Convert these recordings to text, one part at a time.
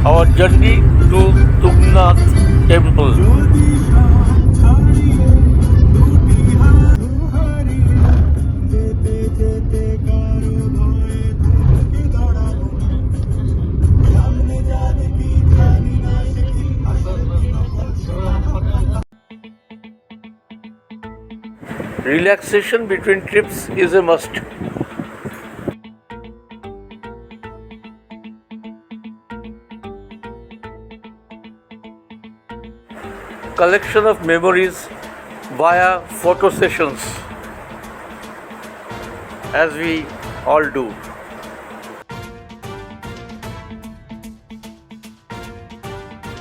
our journey to Tungnath temple. Relaxation between trips is a must. Collection of memories via photo sessions, as we all do.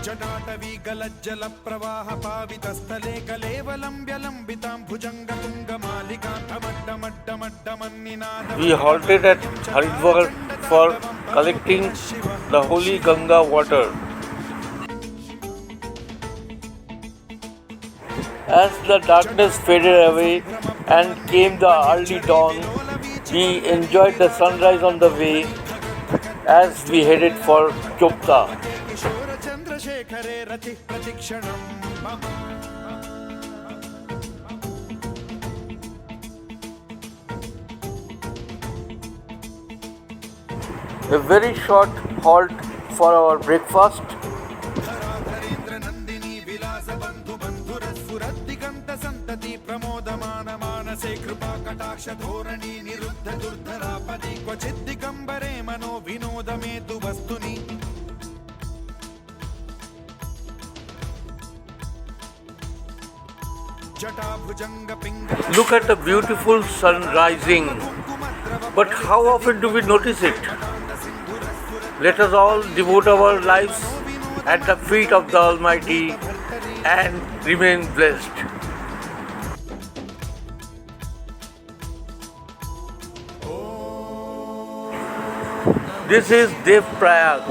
जटाटवी गलज्जल प्रवाह पावितस्थले कलेवलम्ब्यलम्बितां भुजङ्गतुङ्गमालिकान्तमड्डमड्डमड्डमन्निनाद. We halted at Haridwar for collecting the holy Ganga water. As the darkness faded away and came the early dawn, we enjoyed the sunrise on the way as we headed for Chopta. चन्द्रशेखरे रति प्रतिक्षणं मम. A very short halt for our breakfast. धराधरेन्द्र Nandini विलास बन्धु बन्धुरस्फुरद्दिगन्त सन्तति प्रमोदमान मानसे कृपा कटाक्ष धोरणी निरुद्ध दुर्धरापदि क्वचिद् दिगम्बरे मनो विनोदमेतु वस्तुनि. Look at the beautiful sun rising. But how often do we notice it? Let us all devote our lives at the feet of the Almighty and remain blessed. This is Dev Prayag,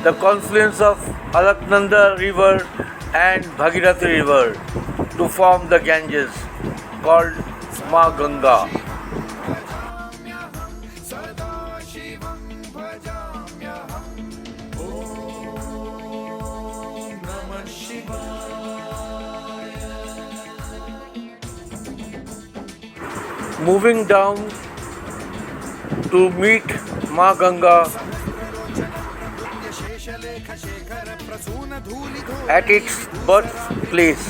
the confluence of Alaknanda river and Bhagirathi river to form the Ganges, called Ma Ganga. Moving down to meet Ma Ganga at its birthplace.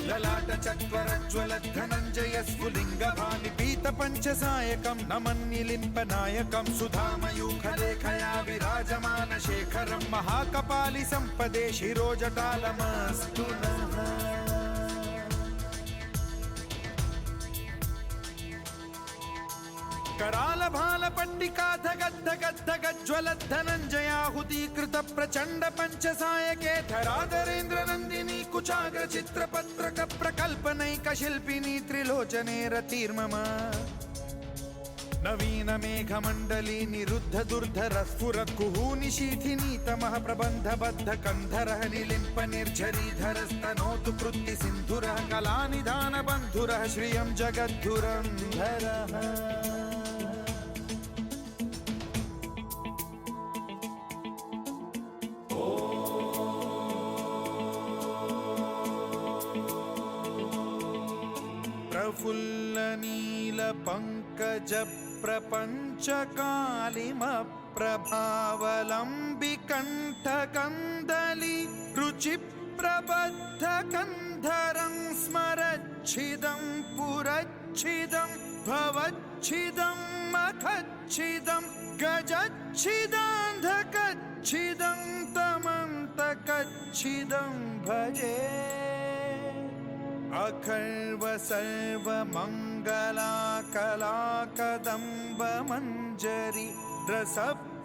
ललाट चत्वरज्वल धनञ्जय स्फुलिङ्गभानि पीत पञ्चसायकं नमन्निलिम्पनायकं सुधामयूखलेखया विराजमान शेखरं महाकपालि सम्पदे शिरोजटालमस्तु नः. कराल भाल पट्टिका धगद्धगद्धगज्ज्वलद्धनञ्जयाहुतीकृत प्रचण्ड पञ्चसायके धराधरेन्द्र नन्दिनी कुचाग्र चित्रपत्रक प्रकल्पनैक शिल्पिनी त्रिलोचने रतिर्मम. नवीन मेघमण्डली निरुद्ध दुर्धर स्फुरत् कुहूनि शीथिनी तमः प्रबन्धबद्ध कन्धरः निलिम्प निर्झरीधरस्तनोतु कृत्ति सिन्धुरः कलानिधान बन्धुरः श्रियं जगद्धुरन्धरः. प्रफुल्ल नील पंकज प्रपंच कालिम प्रभावलंबिकंठ कंदली रुचि प्रबद्ध कंधरं स्मरच्छिदं पुरच्छिदं भवच्छिदं मखच्छिदं गजच्छिदान्धकच्छिदं तमन्तकच्छिदं भजे. अखर्व सर्व मंगला कला कदम्ब मंजरी रस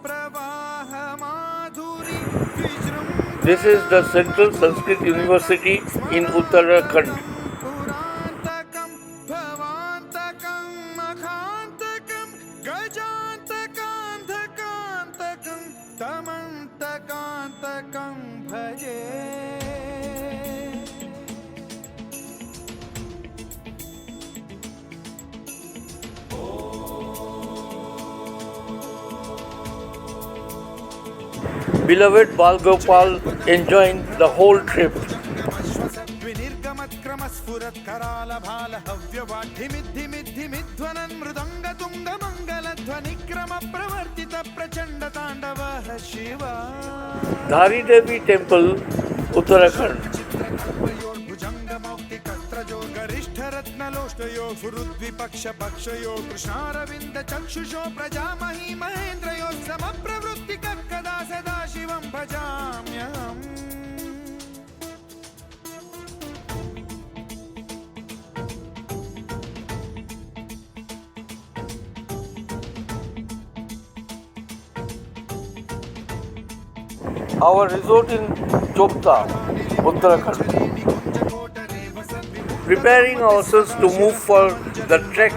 प्रवाह माधुरी विजृंभ. This is the Central Sanskrit University in Uttarakhand. पुरांतकं भवांतकं मखांतकं गजांतकांधकांतकं तमंतकांतकं भजे. beloved Balgopal enjoying the whole trip. विनिर्गमत्क्रमस्फुरत्करालभालहव्यवाढिमिद्धिमिद्धिमिध्वनन् मृदङ्गतुङ्गमङ्गलध्वनिक्रमप्रवर्तितप्रचण्डताण्डवः Shiva Dhari Devi Temple, Uttarakhand. भुजङ्गमौक्तिकस्त्रजो गरिष्ठरत्नलोष्टयो सुहृद्विपक्षपक्षयो कृष्णारविन्दचक्षुषो प्रजामहि महेन्द्रयो समप्रवृत्तिकः कदा सदा शिवं भजाम्यहम् Our resort in Chopta, Uttarakhand. Preparing ourselves to move for the trek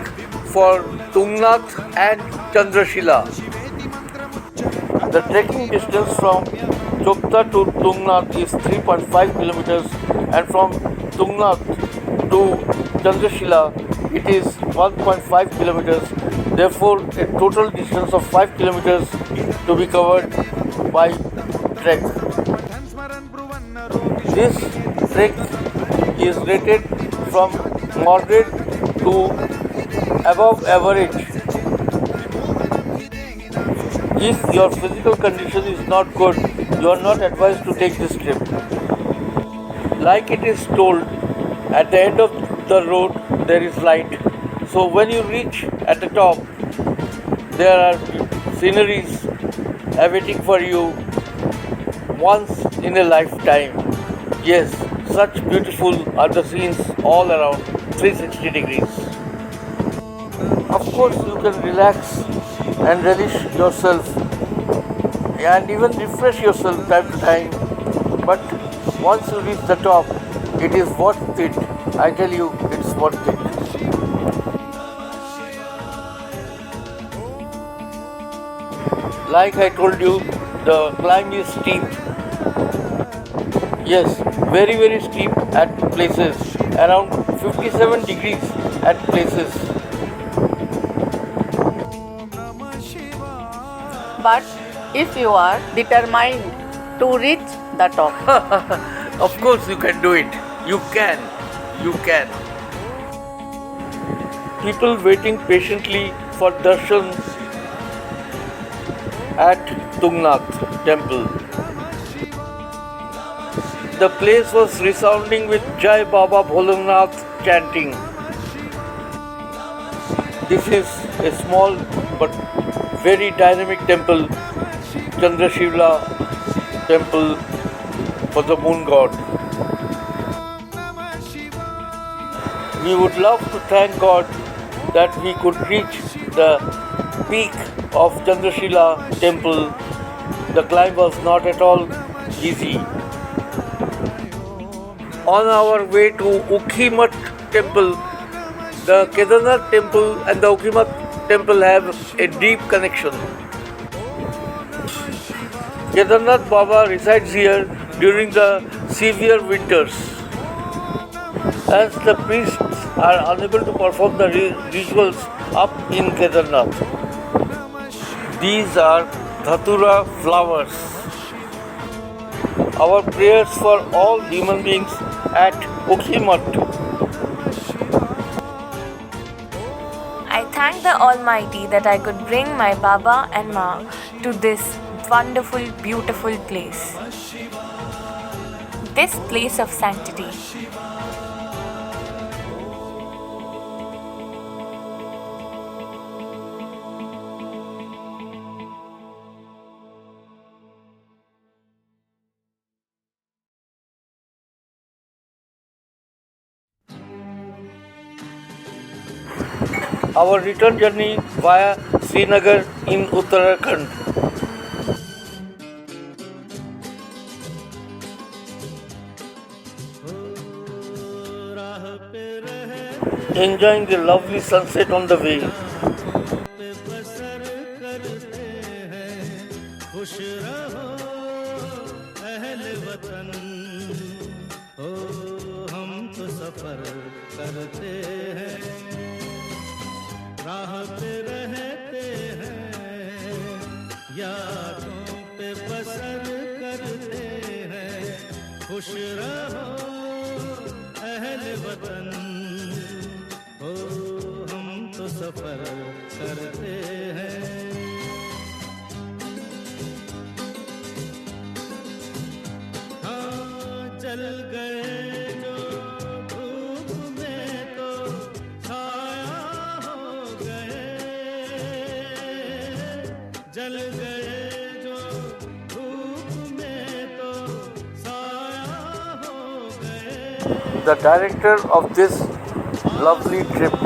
for Tungnath and Chandrashila. The trekking distance from Chopta to Tungnath is 3.5 kilometers and from Tungnath to Chandrashila it is 1.5 kilometers. Therefore, a total distance of 5 kilometers to be covered by trek. This trek is rated from moderate to above average. If your physical condition is not good, you are not advised to take this trip. Like it is told, at the end of the road there is light. So when you reach at the top, there are sceneries awaiting for you once in a lifetime. Yes, such beautiful are the scenes all around 360 degrees. Of course, you can relax and relish yourself and even refresh yourself time to time. But once you reach the top, it is worth it. I tell you, it's worth it. Like I told you, the climb is steep. Yes, very very steep at places, around 57 degrees at places. But if you are determined to reach the top, Of course you can do it. You can. You can. People waiting patiently for darshan at Tungnath temple. The place was resounding with Jai Baba Bholenath chanting. This is a small but very dynamic temple, Chandrashila temple for the moon god. We would love to thank God that we could reach the peak of Chandrashila temple. The climb was not at all easy. On our way to Ukhimat temple, the Kedarnath temple and the Ukhimat temple have a deep connection. Kedarnath Baba resides here during the severe winters. As the priests are unable to perform the rituals up in Kedarnath. These are Dhatura flowers. Our prayers for all human beings at Ukhimat. I thank the Almighty that I could bring my Baba and Ma to this wonderful, beautiful place. This place of sanctity. Our return journey via Srinagar in Uttarakhand. Enjoying the lovely sunset on the way. खुश रहो अहल वतन ओ हम तो सफर करते हैं राह पे रहते हैं यादों पे बसर खुश रहो अहल वतन, ओ हम तो सफर करते हैं। हाँ जल गए जो धूप में तो छाया हो गए, जल गए जो धूप में तो छाया हो गए। The director of this lovely trip